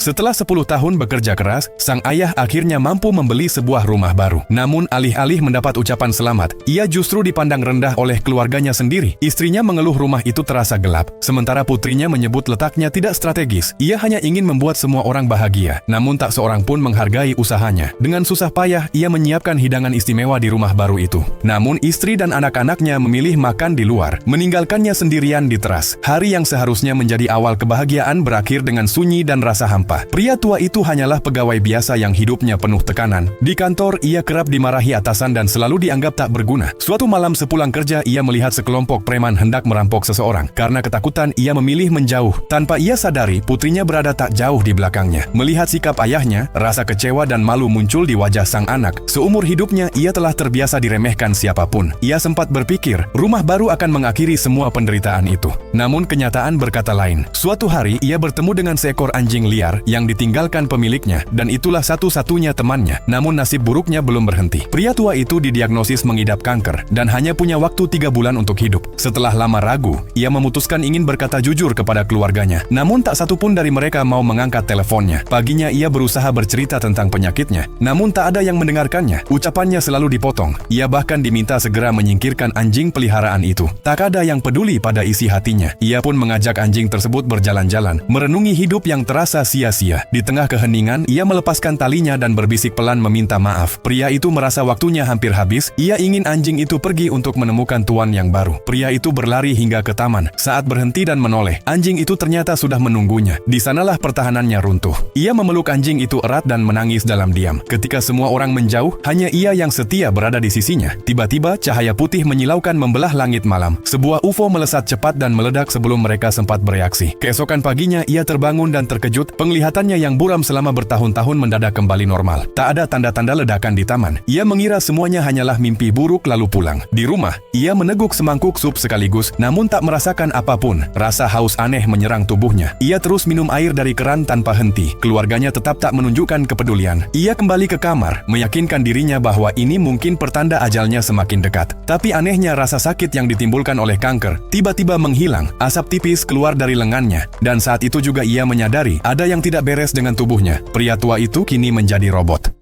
Setelah 10 tahun bekerja keras, sang ayah akhirnya mampu membeli sebuah rumah baru. Namun alih-alih mendapat ucapan selamat, ia justru dipandang rendah oleh keluarganya sendiri. Istrinya mengeluh rumah itu terasa gelap, sementara putrinya menyebut letaknya tidak strategis. Ia hanya ingin membuat semua orang bahagia, namun tak seorang pun menghargai usahanya. Dengan susah payah, ia menyiapkan hidangan istimewa di rumah baru itu. Namun istri dan anak-anaknya memilih makan di luar, meninggalkannya sendirian di teras. Hari yang seharusnya menjadi awal kebahagiaan berakhir dengan sunyi dan rasa hampa. Pria tua itu hanyalah pegawai biasa yang hidupnya penuh tekanan. Di kantor, ia kerap dimarahi atasan dan selalu dianggap tak berguna. Suatu malam sepulang kerja, ia melihat sekelompok preman hendak merampok seseorang. Karena ketakutan, ia memilih menjauh. Tanpa ia sadari, putrinya berada tak jauh di belakangnya. Melihat sikap ayahnya, rasa kecewa dan malu muncul di wajah sang anak. Seumur hidupnya, ia telah terbiasa diremehkan siapapun. Ia sempat berpikir, rumah baru akan mengakhiri semua penderitaan itu. Namun kenyataan berkata lain. Suatu hari, ia bertemu dengan seekor anjing liar yang ditinggalkan pemiliknya, dan itulah satu-satunya temannya. Namun nasib buruknya belum berhenti. Pria tua itu didiagnosis mengidap kanker, dan hanya punya waktu 3 bulan untuk hidup. Setelah lama ragu, ia memutuskan ingin berkata jujur kepada keluarganya. Namun tak satu pun dari mereka mau mengangkat teleponnya. Paginya ia berusaha bercerita tentang penyakitnya, namun tak ada yang mendengarkannya. Ucapannya selalu dipotong. Ia bahkan diminta segera menyingkirkan anjing peliharaan itu. Tak ada yang peduli pada isi hatinya. Ia pun mengajak anjing tersebut berjalan-jalan, merenungi hidup yang terasa sia-sia. Di tengah keheningan, ia melepaskan talinya dan berbisik pelan meminta maaf. Pria itu merasa waktunya hampir habis. Ia ingin anjing itu pergi untuk menemukan tuan yang baru. Pria itu berlari hingga ke taman. Saat berhenti dan menoleh, anjing itu ternyata sudah menunggunya. Di sanalah pertahanannya runtuh. Ia memeluk anjing itu erat dan menangis dalam diam. Ketika semua orang menjauh, hanya ia yang setia berada di sisinya. Tiba-tiba, cahaya putih menyilaukan membelah langit malam. Sebuah UFO melesat cepat dan meledak sebelum mereka sempat bereaksi. Keesokan paginya, ia terbangun dan terkejut. Penglihatannya yang buram selama bertahun-tahun mendadak kembali normal. Tak ada tanda-tanda ledakan di taman. Ia mengira semuanya hanyalah mimpi buruk lalu pulang. Di rumah, ia meneguk semangkuk sup sekaligus, namun tak merasakan apapun. Rasa haus aneh menyerang tubuhnya. Ia terus minum air dari keran tanpa henti. Keluarganya tetap tak menunjukkan kepedulian. Ia kembali ke kamar, meyakinkan dirinya bahwa ini mungkin pertanda ajalnya semakin dekat. Tapi anehnya rasa sakit yang ditimbulkan oleh kanker tiba-tiba menghilang. Asap tipis keluar dari lengannya, dan saat itu juga ia menyadari ada yang tidak beres dengan tubuhnya. Pria tua itu kini menjadi robot.